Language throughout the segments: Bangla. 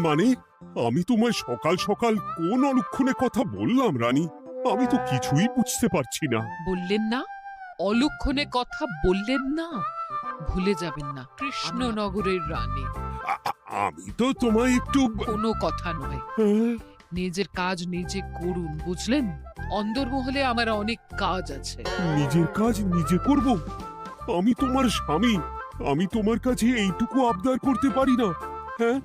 মানে আমি তোমায় সকাল সকাল কোন অলক্ষণে কথা বললাম রানী? আমি তো কিছুই বুঝতে পারছি না। বললেন না, অলক্ষণে কথা বললেন না। ভুলে যাবেন না, কৃষ্ণনগরের রানী। আমি তো তোমায় একটু কোনো কথা নয়, নিজের কাজ নিজে করুন, বুঝলেন? অন্দরমহলে আমার অনেক কাজ আছে। নিজের কাজ নিজে করব? আমি তোমার স্বামী, আমি তোমার কাছে এইটুকু আবদার করতে পারি না? হ্যাঁ,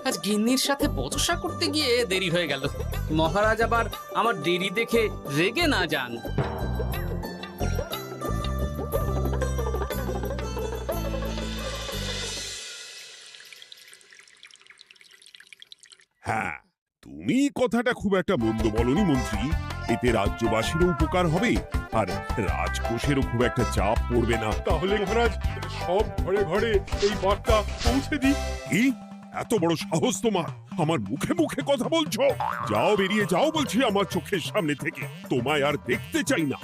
আজ গিন্নির সাথে বচসা করতে গিয়ে দেরি হয়ে গেল। মহারাজ আবার আমার দেরি দেখে রেগে না যান। হ্যাঁ, তুমি কথাটা খুব একটা মন্দ বলনি মন্ত্রী। এতে রাজ্যবাসীরও উপকার হবে আর রাজকোষেরও খুব একটা চাপ পড়বে না। তাহলে মহারাজ সব ঘরে ঘরে এই বার্তা পৌঁছে দিই। কি এত বড় সাহস তোমার? আমার মুখে মুখে কথা বলছো? যাও, বেরিয়ে যাও বলছি আমার চোখের সামনে থেকে। তোমায় আর দেখতে চাই না।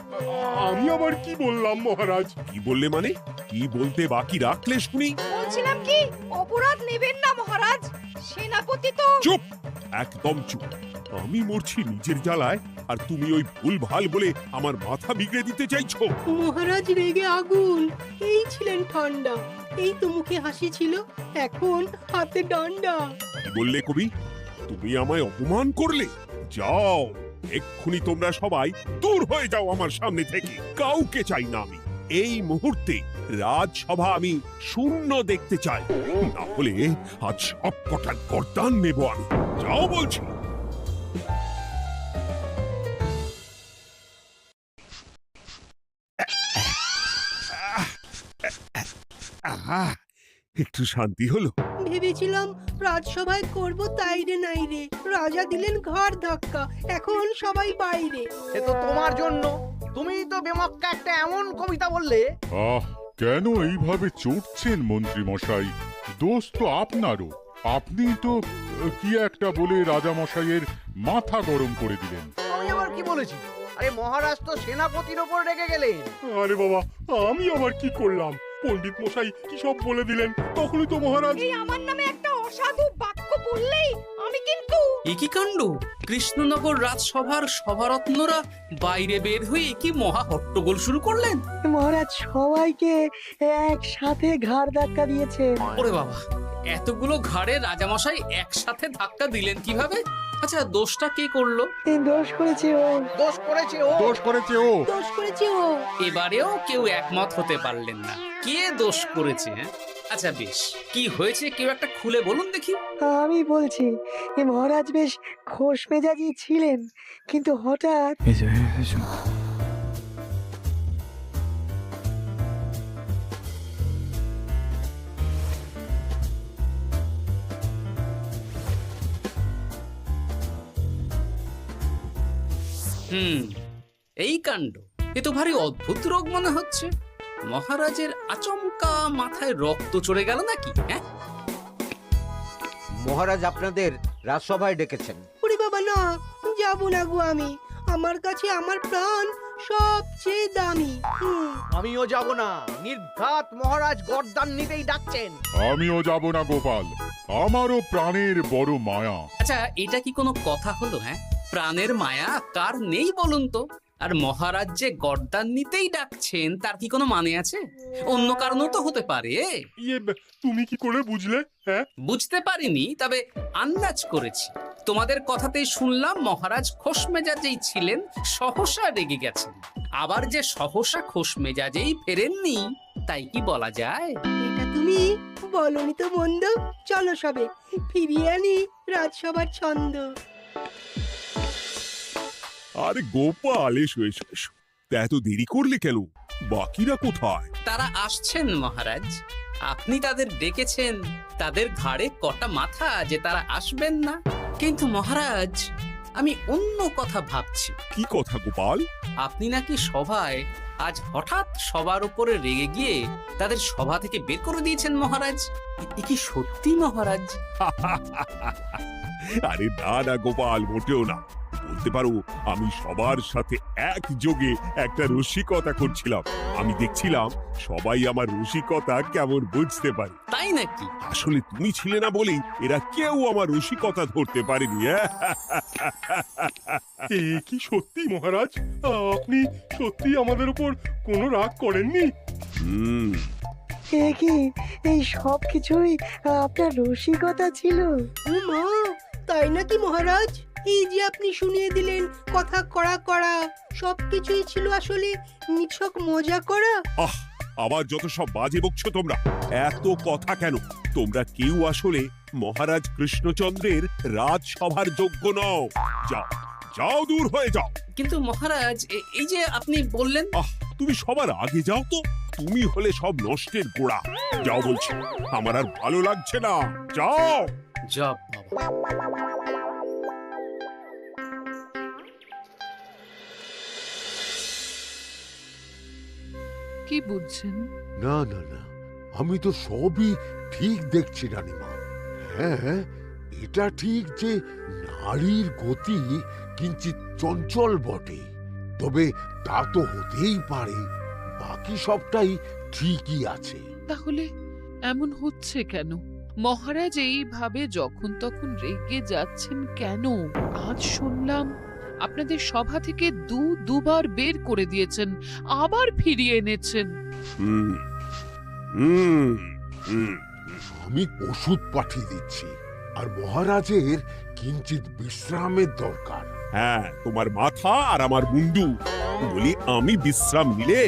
আমি আবার কি বললাম মহারাজ? কি বললে মানে? কি বলতে বাকি রাখলে শুনি? বলছিলাম কি, অপরাধ নেবেন না মহারাজ, সেনাপতি তো। চুপ, একদম চুপ। আমি মরছি নিজের জ্বালায় আর তুমি ওই ভুল ভাল বলে আমার মাথা বিগড়ে দিতে চাইছো? মহারাজ রেগে আগুন, এই ছিলেন ঠান্ডা। এই তো মুখে হাসি ছিল, এখন হাতে ডান্ডা। কি বললে কবি? তুমি আমায় অপমান করলে? যাও, এক্ষুনি তোমরা সবাই দূর হয়ে যাও আমার সামনে থেকে। কাউকে চাই না আমি। এই মুহূর্তে রাজসভা আমি শূন্য দেখতে চাই, না হলে আজ সব কটা গর্দান নেব আমি। যাও বলছি। আহা, একটু শান্তি হলো। ভেবেছিলাম রাজসভায় করব তাই রে নাই রে, রাজা দিলেন ঘাড় ধাক্কা, এখন সবাই বাইরে। সে তো তোমার জন্য। তুমিই তো বেমক্কা একটা এমন কবিতা বললে। আহ, কেন এইভাবে চড়ছেন মন্ত্রী মশাই? দোষ তো আপনারও। আপনি তো কি একটা বলে রাজা মশাইয়ের মাথা গরম করে দিলেন। আমি আবার কি বলেছি? আরে মহারাজ তো সেনাপতির ওপর রেগে গেলেন। আরে বাবা, আমি আবার কি করলাম? পণ্ডিত মশাই কি সব বলে দিলেন, তখনই তো মহারাজ। এই আমার নামে একটা অসাধু বাক্য বললেই আমি কিন্তু। এ কি কাণ্ড! কৃষ্ণনগর রাজসভার সভারত্নরা বাইরে বের হয়ে কি মহা হট্টগোল শুরু করলেন। মহারাজ সবাইকে একসাথে ঘাড় ধাক্কা দিয়েছে। ওরে বাবা, এতগুলো ঘাড়ে রাজামশাই একসাথে ধাক্কা দিলেন কিভাবে? আচ্ছা, দোষটা কে করলো? দোষ করেছে ও, দোষ করেছে ও। দোষ করেছে ও। দোষ করেছে ও। এবারেও কেউ একমত হতে পারলেন না কে দোষ করেছে। আচ্ছা বেশ, কি হয়েছে কেউ একটা খুলে বলুন দেখি। আমি বলছি, মহারাজ বেশ খোশ মেজাজি ছিলেন, কিন্তু হঠাৎ এই কাণ্ড! এ তো ভারী অদ্ভুত রোগ মনে হচ্ছে। মহারাজের আচমকা মাথায় রক্ত চড়ে গেল নাকি? হ্যাঁ, মহারাজ আপনাদের রাজসভায় ডেকেছেন। ওরে বাবা না, যাব না গো আমি। আমার কাছে আমার প্রাণ সবচেয়ে দামি। আমিও যাব না। নির্ঘাত মহারাজ গর্দান নিতেই ডাকছেন। আমিও যাব না গোপাল, আমারও প্রাণের বড় মায়া। আচ্ছা, এটা কি কোনো কথা হলো? হ্যাঁ, প্রাণের মায়া কার নেই বলুন তো? আর মহারাজ যে গর্দান নিতেই ডাকছেন তার কি কোনো মানে আছে? অন্য কারণও তো হতে পারে। তুমি কি করে বুঝলে? হ্যাঁ, বুঝতে পারিনি, তবে আন্দাজ করেছি। তোমাদের কথাতেই শুনলাম মহারাজ খোশ মেজাজেই ছিলেন, সহসা রেগে গেছেন। আবার যে সহসা খোশ মেজাজেই ফেরেননি, তাই কি বলা যায়? এটা তুমি বলনি তো মন্দ। চলো সবে ফিরিয়ে আনি রাজসভার ছন্দ। আরে গোপাল, এসো এসো এসো। তা এত দেরি করলে কেন? বাকিরা কোথায়? তারা আসছেন মহারাজ। আপনি তাদের ডেকেছেন, তাদের ঘাড়ে কটা মাথা যে তারা আসবেন না। কিন্তু মহারাজ, আমি অন্য কথা ভাবছি। কি কথা গোপাল? আপনি নাকি সভায় আজ হঠাৎ সবার উপরে রেগে গিয়ে তাদের সভা থেকে বের করে দিয়েছেন মহারাজ। এ কি সত্যি মহারাজ? আরে না না গোপাল, মোটেও না। বলতে পারো আমি সবার সাথে একযোগে একটা রসিকতা করছিলাম। আমি দেখছিলাম সবাই আমার রসিকতা কেমন বুঝতে পারে। তাই নাকি? আসলে তুমি ছিলে না বলেই এরা কেউ আমার রসিকতা ধরতে পারেনি। এ কি সত্যি মহারাজ? আপনি সত্যি আমাদের উপর কোনো রাগ করেননি? হুম, এ কি এই সব কিছুই আপনার রসিকতা ছিল? ও মা, তাই নাকি মহারাজ? এই যে আপনি শুনিয়ে দিলেন কথা কড়া কড়া, সবকিছুই ছিল আসলে নিছক মজা করা। আহ, আবার যত সব বাজে বকছো তোমরা। এত কথা কেন? তোমরা কেউ আসলে মহারাজ কৃষ্ণচন্দ্রের রাজসভার যোগ্য নও। যাও, যাও, দূর হয়ে যাও। কিন্তু মহারাজ, এই যে আপনি বললেন। আহ, তুমি সবার আগে যাও তো। তুমি হলে সব নষ্টের গোড়া। যাও বলছি, আমার আর ভালো লাগছে না। যাও। জপ বাবা। কি বুঝছেন? না না না, আমি তো সবই ঠিক দেখছি রানীমা। হ্যাঁ, এটা ঠিক যে নারীর গতি কিঞ্চিত চঞ্চল বটে, তবে তা তো হতেই পারে। বাকি সবটাই ঠিকই আছে। তাহলে এমন হচ্ছে কেন? মহারাজ এইভাবে যখন তখন রেগে যাচ্ছেন কেন? আজ শুনলাম আপনাদের সভা থেকে দুবার বের করে দিয়েছেন, আবার ফিরিয়ে এনেছেন। হুম, হুম, হুম। আমি ওষুধ পাঠিয়ে দিচ্ছি, আর মহারাজের কিঞ্চিত বিশ্রামের দরকার। হ্যাঁ, তোমার মাথা আর আমার মুন্ডু। বলি, আমি বিশ্রাম নিলে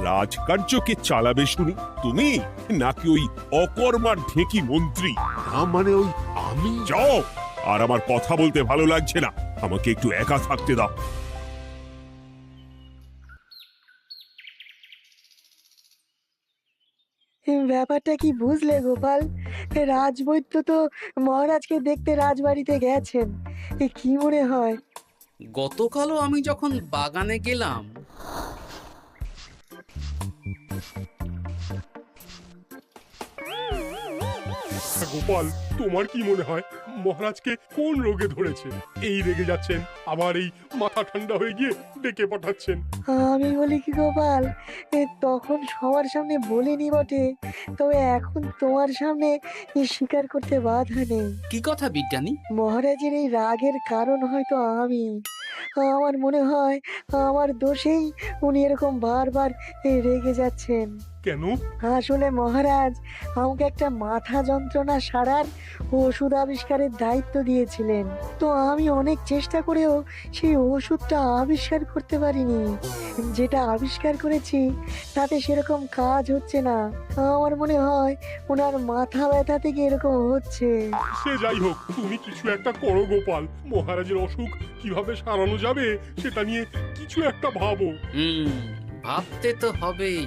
রাজকার্যকে চালাবে শুনি তুমি, নাকি ওই অকর্মার ঢেকি মন্ত্রী? না মানে ওই আমি। যাও, আর আমার কথা বলতে ভালো লাগছে না। আমাকে একটু একা থাকতে দাও। ব্যাপারটা কি বুঝলে গোপাল? রাজবৈদ্য তো মহারাজকে দেখতে রাজবাড়িতে গেছেন। কি মনে হয়? গতকালও আমি যখন বাগানে গেলাম, গোপাল, তোমার কি মনে হয় মহারাজকে কোন রোগে ধরেছে? এই রেগে যাচ্ছেন, আবার এই মাথা ঠান্ডা হয়ে গিয়ে ডেকে পাঠাচ্ছেন। আমি বলি কি গোপাল, তখন সবার সামনে বলিনি বটে, তবে এখন তোমার সামনে স্বীকার করতে বাধা নেই। কি কথা বিজ্ঞানী? মহারাজের এই রাগের কারণ হয়তো আমি। আমার মনে হয় আমার দোষেই উনি এরকম বারবার রেগে যাচ্ছেন। কেন? আসলে মহারাজ আমাকে একটা মাথা যন্ত্রণা সারার ওষুধ আবিষ্কারের দায়িত্ব দিয়েছিলেন, তো আমি অনেক চেষ্টা করেও সেই ওষুধটা আবিষ্কার করতে পারিনি। যেটা আবিষ্কার করেছি তাতে সেরকম কাজ হচ্ছে না। আমার মনে হয় ওনার মাথা ব্যথা থেকে এরকম হচ্ছে। সে যাই হোক, তুমি কিছু একটা করো গোপাল। মহারাজের অসুখ কিভাবে সারানো যাবে সেটা নিয়ে কিছু একটা ভাবো। ভাবতে তো হবেই।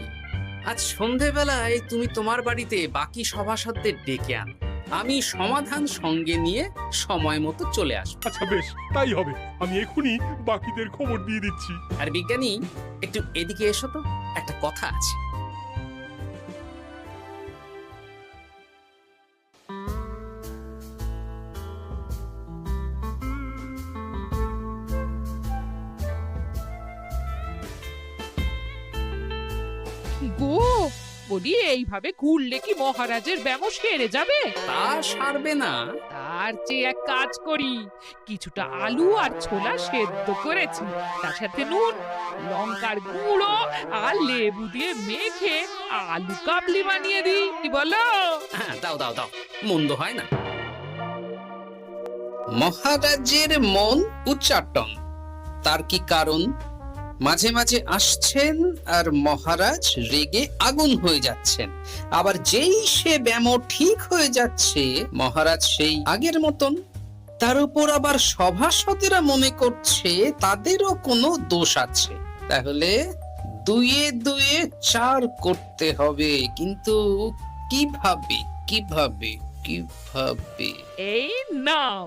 আজ সন্ধেবেলায় তুমি তোমার বাড়িতে বাকি সভাসদদের ডেকে আনো, আমি সমাধান সঙ্গে নিয়ে সময় মতো চলে আসবো। আচ্ছা বেশ, তাই হবে। আমি এখনই বাকিদের খবর দিয়ে দিচ্ছি। আর বিজ্ঞানী, একটু এদিকে এসো তো, একটা কথা আছে। গো, বলি এইভাবে ঘুরলে কি মহারাজের ব্যামো সেরে যাবে? তা সারবে না। তার চেয়ে এক কাজ করি, কিছুটা আলু আর ছোলা সেদ্ধ করেছি, তার সাথে নুন, লঙ্কার গুঁড়ো আর লেবু দিয়ে মেখে আলু কাবলি বানিয়ে দিই, কি বলো? হ্যাঁ, দাও দাও দাও, মন্দ হয় না। মহারাজের মন উচ্চাটন, তার কি কারণ? মাঝে মাঝে আসছেন আর মহারাজ রেগে আগুন হয়ে যাচ্ছেন, আবার যেই সে ব্যামো ঠিক হয়ে যাচ্ছে মহারাজ সেই আগের মতন। তার উপর আবার সভাসদেরা মনে করছে তাদেরও কোনো দোষ আছে। তাহলে দুয়ে দুয়ে চার করতে হবে, কিন্তু কিভাবে কিভাবে কিভাবে? এই নাও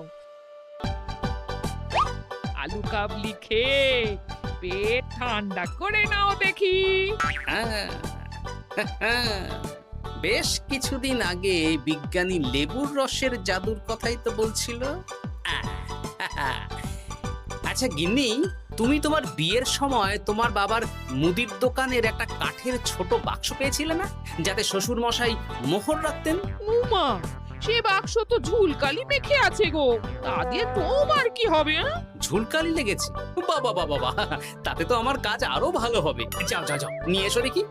আলু কাবলি খেয়ে পেট ঠান্ডা করে নাও দেখি। বেশ কিছুদিন আগে বিজ্ঞানী লেবুর রসের জাদুর কথাই তো বলছিল। আচ্ছা গিন্নি, তুমি তোমার বিয়ের সময় তোমার বাবার মুদির দোকানের একটা কাঠের ছোট বাক্স পেয়েছিলে না, যাতে শ্বশুর মশাই মোহর রাখতেন? উমা, সে বাক্স তো ঝুলকালি মেখে আছে গো, তা দিয়ে তোমার কি হবে? ঝুলকালি লেগেছে? বাবা বাবা বাবা, তাতে তো আমার কাজ আরো ভালো হবে। যাও যাও যাও, নিয়ে এসো দেখি।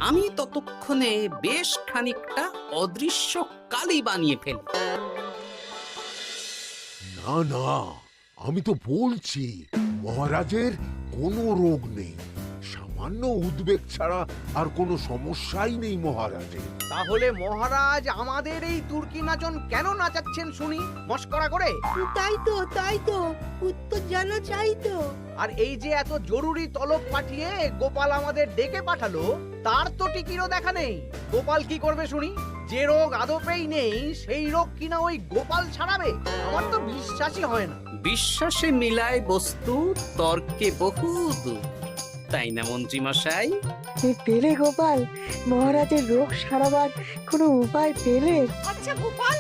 আমি ততক্ষণে বেশ খানিকটা অদৃশ্য কালি বানিয়ে ফেলি। না না, আমি তো বলছি মহারাজের কোনো রোগ নেই, সামান্য উদ্বেগ ছাড়া আর কোনো সমস্যাই নেই মহারাজের। তাহলে মহারাজ আমাদের এই তুর্কি নাচন কেন নাচাচ্ছেন শুনি, মস্করা করে? তাই তো উত্তর জানা চাই তো। আর এই যে এত জরুরি তলব পাঠিয়ে গোপাল আমাদের ডেকে পাঠালো, তার তো টিকিরও দেখা নেই। গোপাল কি করবে শুনি? যে রোগ আদপেই নেই সেই রোগ কিনা ওই গোপাল ছাড়াবে? আমার তো বিশ্বাসই হয় না। বিশ্বাসে মিলায় বস্তু, তর্কে বহু দূর, তাই না মন্ত্রী মশাই? পেলে গোপাল, মহারাজের রোগ সারাবার কোনো উপায় পেলে? আচ্ছা গোপাল,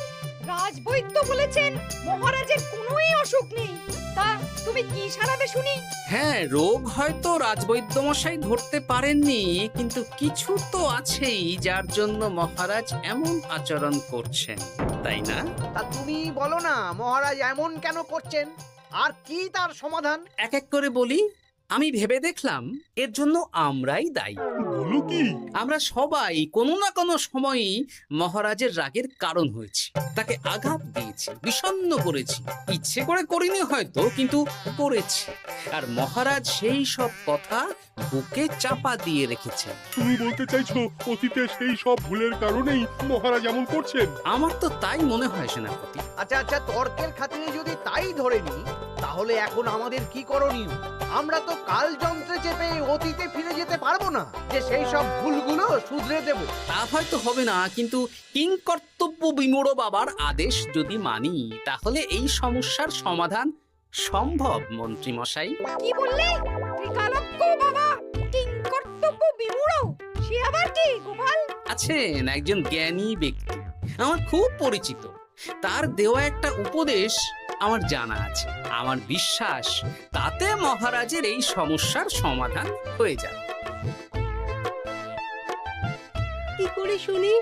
রাজবৈদ্য বলেছেন মহারাজের কোনোই অসুখ নেই, তা তুমি কি সারাবে শুনি? হ্যাঁ, রোগ হয়তো রাজবৈদ্য মশাই ধরতে পারেননি, কিন্তু কিছু তো আছেই যার জন্য মহারাজ এমন আচরণ করছেন, তাই না? তা তুমি বলো না মহারাজ এমন কেন করছেন, আর কি তার সমাধান? এক এক করে বলি। আমি ভেবে দেখলাম এর জন্য আমরাই দায়ী। বলো কি? আমরা সবাই কোনো না কোনো সময়ই মহারাজের রাগের কারণ হয়েছি, তাকে আঘাত দিয়েছি, বিষণ্ণ করেছি। ইচ্ছে করে করিনি হয়তো, কিন্তু করেছি। আর মহারাজ সেই সব কথা বুকে চাপা দিয়ে রেখেছেন। তুমি বলতে চাইছো অতীতে সেই সব ভুলের কারণেই মহারাজ এমন করছেন? আমার তো তাই মনে হয় সেনাপতি। আচ্ছা তর্কের খাতিরে যদি তাই ধরে নি, তাহলে এখন আমাদের কি করণীয়? আমরা তো কাল যন্ত্রে চেপে অতীতে ফিরে যেতে পারবো না যে সেই সব ভুলগুলো শুধরে দেব। তা হয়তো হবে না, কিন্তু কিংকর্তব্য বিমূঢ় বাবার আদেশ যদি মানি, তাহলে এই সমস্যার সমাধান সম্ভব মন্ত্রী মশাই। কি বললে? ত্রিকালজ্ঞ বাবা কিংকর্তব্য বিমূঢ়, সে আবার কি গোপাল? আছেন একজন জ্ঞানী ব্যক্তি, আমার খুব পরিচিত। তার দেওয়া একটা উপদেশ আমার জানা আছে। আমার বিশ্বাস তাতে মহারাজের এই সমস্যার সমাধান হয়ে যাবে। কি করে শুনি?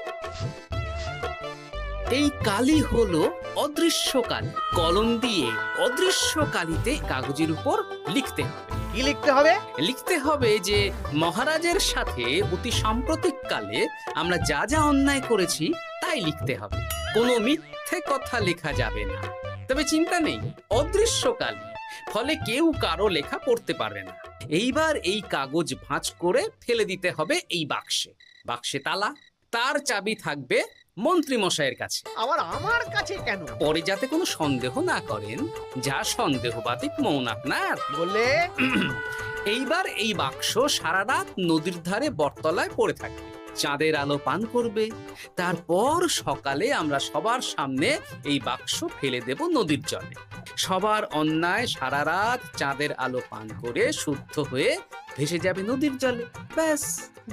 এই কালি হলো অদৃশ্য কালি। কলম দিয়ে অদৃশ্য কালিতে কাগজের উপর লিখতে হবে। কি লিখতে হবে? লিখতে হবে যে মহারাজের সাথে অতি সাম্প্রতিক কালে আমরা যা যা অন্যায় করেছি তাই লিখতে হবে। কোনো মিথ্যে কথা লেখা যাবে না। তবে চিন্তা নেই, অদৃশ্য কালি, ফলে কেউ কারো লেখা পড়তে পারবে না। এইবার এই কাগজ ভাঁজ করে ফেলে দিতে হবে এই বাক্সে। বাক্সে তালা, তার চাবি থাকবে মন্ত্রী মশাইয়ের কাছে। আবার আমার কাছে কেন? পরে যাতে কোনো সন্দেহ না করেন, যা সন্দেহবাতিক মৌন আপনার। বললে এইবার এই বাক্স সারা রাত নদীর ধারে বটতলায় পড়ে থাকবে, চাঁদের আলো পান করবে। তারপর সকালে আমরা সবার সামনে এই বাক্স ফেলে দেব নদীর জলে। সবার অন্যায় সারা রাত চাঁদের আলো পান করে শুদ্ধ হয়ে ভেসে যাবে নদীর জলে। ব্যাস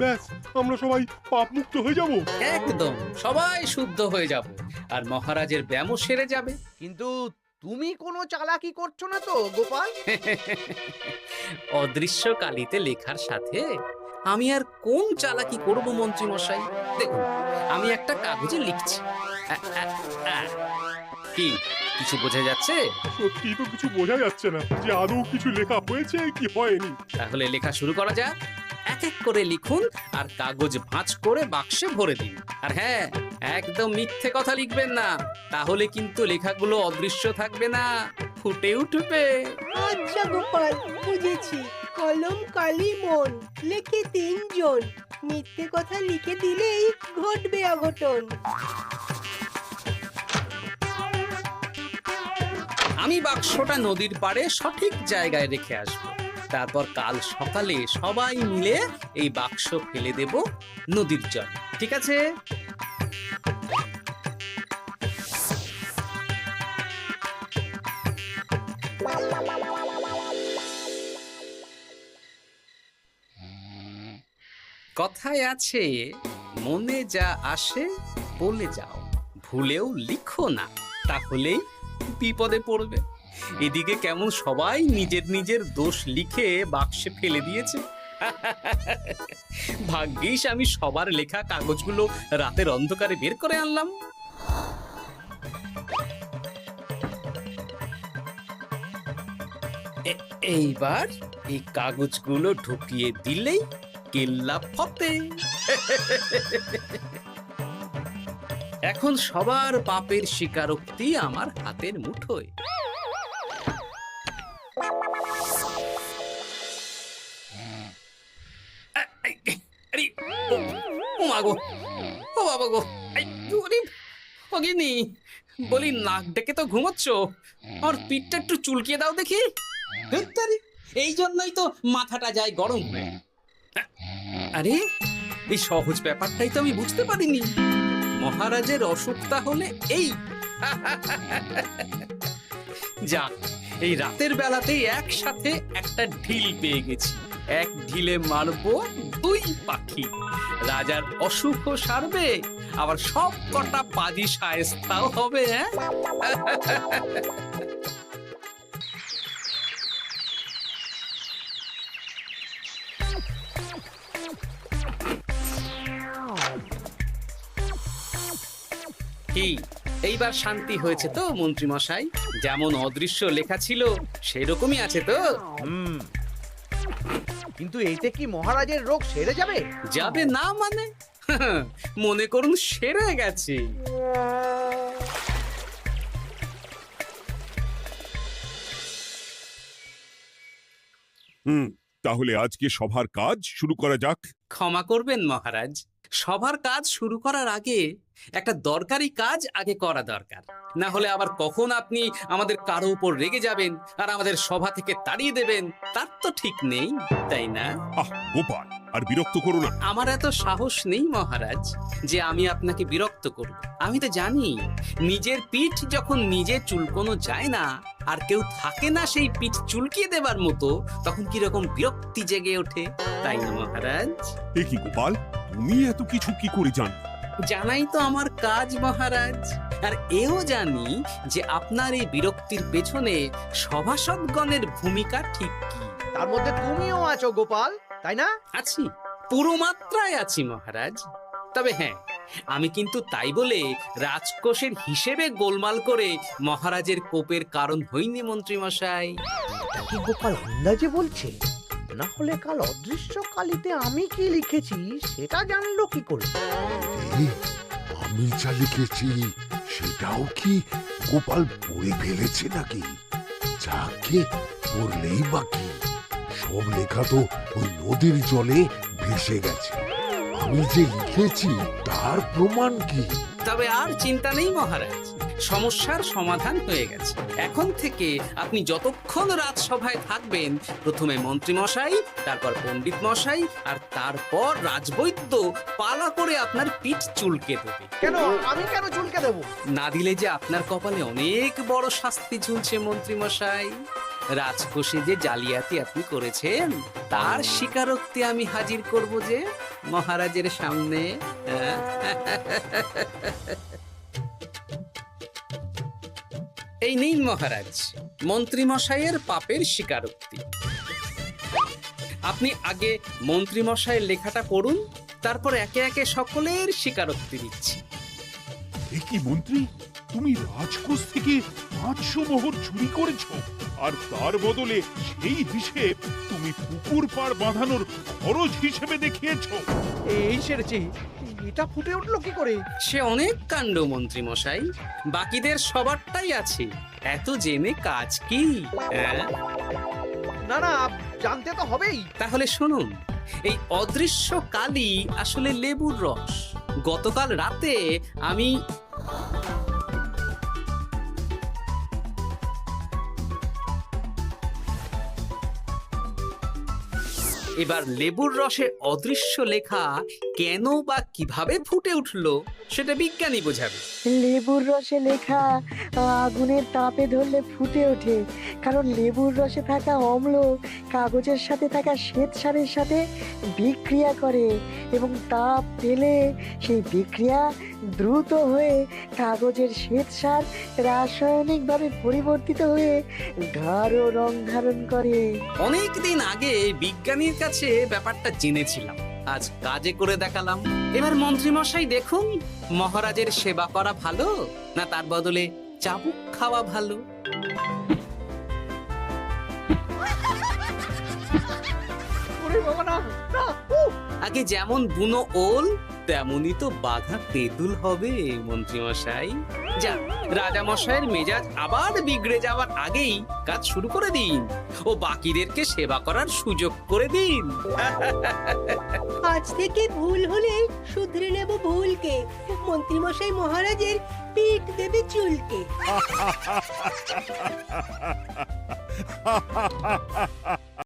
ব্যাস, আমরা সবাই পাপ মুক্ত হয়ে যাব। একদম সবাই শুদ্ধ হয়ে যাব, আর মহারাজের ব্যায়ামও সেরে যাবে। কিন্তু তুমি কোনো চালাকি করছো না তো গোপাল? অদৃশ্য কালিতে লেখার সাথে আমি আর কোন চালাকি করব মন্ত্রী মশাই? দেখুন, আমি একটা কাগজে লিখছি। কি কিছু বোঝা যাচ্ছে? সত্যি তো কিছু বোঝা যাচ্ছে না যে আদৌ কিছু লেখা হয়েছে কি হয়নি। তাহলে লেখা শুরু করা যাক। এক এক করে লিখুন আর কাগজ ভাঁজ করে বাক্সে ভরে দিন। আর হ্যাঁ, একদম মিথ্যে কথা লিখবেন না, তাহলে কিন্তু লেখাগুলো অদৃশ্য থাকবে না, ফুটে উঠবে। আচ্ছা গোপাল, বুঝেছি। কলম কালি মন, লেখে 3 জন, মিথ্যে কথা লিখে দিলেই ঘটবে অঘটন। আমি বাক্সটা নদীর পাড়ে সঠিক জায়গায় রেখে আসব। তারপর কাল সকালে সবাই মিলে এই বাক্স ফেলে দেব নদীর জলে। ঠিক আছে? কথায় আছে, মনে যা আসে বলে যাও, ভুলেও লিখো না, তাহলেই বিপদে পড়বে। এদিকে কেমন সবাই নিজের নিজের দোষ লিখে বাক্সে ফেলে দিয়েছে। ভাগ্যিস আমি সবার লেখা কাগজগুলো রাতের অন্ধকারে বের করে আনলাম। এইবার এই কাগজগুলো ঢুকিয়ে দিলেই কেল্লা ফতে। এখন সবার পাপের স্বীকারোক্তি আমার হাতের মুঠোয়। আরে, ও মা গো, ও বাবা গো, অগিনি বলি, নাক ডেকে তো ঘুমোচ্ছ, আর পিঠটা একটু চুলকিয়ে দাও দেখি। ধুত্তারি, এই জন্যই তো মাথাটা যায় গরম হয়ে। আরে, এই সহজ ব্যাপারটাই তো আমি বুঝতে পারিনি। মহারাজের অসুখ তাহলে এই। যাক, এই রাতের বেলাতেই একসাথে একটা ঢিল পেয়ে গেছি। এক ঢিলে মারবো 2 পাখি। রাজার অসুখও সারবে, আবার সব কটা পাজি শায়েস্তাও হবে। হ্যাঁ, কি এইবার শান্তি হয়েছে তো মন্ত্রী মশাই? যেমন অদৃশ্য লেখা ছিল সেরকমই আছে তো? কিন্তু এতে কি মহারাজের রোগ সেরে যাবে? যাবে না মানে? মনে করুন সেরে গেছে। তাহলে আজকে সভার কাজ শুরু করা যাক। ক্ষমা করবেন মহারাজ, সবার কাজ শুরু করার আগে একটা দরকারি কাজ আগে করা দরকার। না হলে আবার কখন আপনি আমাদের কারো উপর রেগে যাবেন আর আমাদের সভা থেকে তাড়িয়ে দেবেন, তার তো ঠিক নেই, তাই না? গোপাল, আর বিরক্ত করো না। আমার এত সাহস নেই মহারাজ যে আমি আপনাকে বিরক্ত করব। আমি তো জানি নিজের পিঠ যখন নিজে চুলকোনো যায় না, আর কেউ থাকে না সেই পিঠ চুলকিয়ে দেবার মতো, তখন কিরকম বিরক্তি জেগে ওঠে, তাই না মহারাজ? এ কি গোপাল, তুমি এত কিছু কি করে জানো? জানাই তো আমার কাজ মহারাজ। আর এও জানি যে আপনার এই বিরক্তির পেছনে সভাসদগণের ভূমিকা ঠিক কি। তার মধ্যে তুমিও আছো গোপাল, তাই না? আছি, পুরো মাত্রায় আছি মহারাজ। তবে হ্যাঁ, আমি কিন্তু তাই বলে রাজকোষের হিসেবে গোলমাল করে মহারাজের কোপের কারণ হইনি মন্ত্রী মশাই। এটা কি গোপাল আন্দাজে বলছে? না হলে কাল অদৃশ্য কালিতে আমি কি লিখেছি সেটা জানলো কি করে? আমি যা লিখেছি সেটাও কি গোপাল পড়ে ফেলেছে নাকি? যাকে পড়লেই বাকি, সব লেখা তো ওই নদীর জলে ভেসে গেছে। আমি যে লিখেছি তার প্রমাণ কি? তবে আর চিন্তা নেই মহারাজ, সমস্যার সমাধান হয়ে গেছে। এখন থেকে আপনি যতক্ষণ রাজসভায় থাকবেন, প্রথমে মন্ত্রী মশাই, তারপর পণ্ডিত মশাই, আর তারপর রাজবৈদ্য পালা করে আপনার পিঠ চুলকে দেবে। কেন আমি কেন চুলকে দেবো? না দিলে যে আপনার কপালে অনেক বড় শাস্তি ঝুলছে মন্ত্রী মশাই। রাজকোষে যে জালিয়াতি আপনি করেছেন তার স্বীকারোক্তি আমি হাজির করব যে মহারাজের সামনে। এই নিন মহারাজ, মন্ত্রী মশাইয়ের পাপের স্বীকারোক্তি। আপনি আগে মন্ত্রী মশাইয়ের লেখাটা পড়ুন, তারপর একে একে সকলের স্বীকারোক্তি দিচ্ছি। এ কি মন্ত্রী, তুমি রাজকোষ থেকে 500 মোহর চুরি করেছো, আর তার বদলে সেই হিসেব তুমি পুকুর পাড় বাঁধানোর খরচ হিসেবে দেখিয়েছো। এই সেরেছে, এটা ফুটে উঠলো কি করে? সে অনেক কাণ্ড মন্ত্রী মশাই, বাকিদের সবারটাই আছে, এত জেনে কাজ কি? না না, জানতে তো হবেই। তাহলে শুনুন, এই অদৃশ্য কালি আসলে লেবুর রস। গতকাল রাতে আমি এবার লেবুর রসের অদৃশ্য লেখা কেন বা কিভাবে ফুটে উঠলো সেটা বিজ্ঞানী বোঝাবে। লেবুর রসে লেখা আগুনের তাপে ধরলে ফুটে ওঠে, কারণ লেবুর রসে থাকা অম্ল কাগজের সাথে থাকা শ্বেত সারের সাথে বিক্রিয়া করে এবং তাপ পেলে সেই বিক্রিয়া দ্রুত হয়ে কাগজের শ্বেতসার রাসায়নিকভাবে পরিবর্তিত হয়ে গাঢ় রং ধারণ করে। অনেক দিন আগে বিজ্ঞানীর কাছে ব্যাপারটা জেনেছিলাম, আজ কাজে করে দেখালাম। এবার মন্ত্রী মশাই দেখুন, মহারাজের সেবা করা ভালো না তার বদলে চাবুক খাওয়া ভালো। ওরে বাবা না, না, উফ! আগে যেমন বুনো ওল তেমনই তো বাঘা তেঁতুল হবে মন্ত্রী মশাই। যা, রাজা মশাইয়ের মেজাজ আবার বিগড়ে যাওয়ার আগেই কাজ শুরু করে দিন ও বাকিদেরকে সেবা করার সুযোগ করে দিন। আজ থেকে ভুল হলে শুধরে নেব ভুলকে। মন্ত্রীমশাই মহারাজের পিঠ দেবে চুলকে।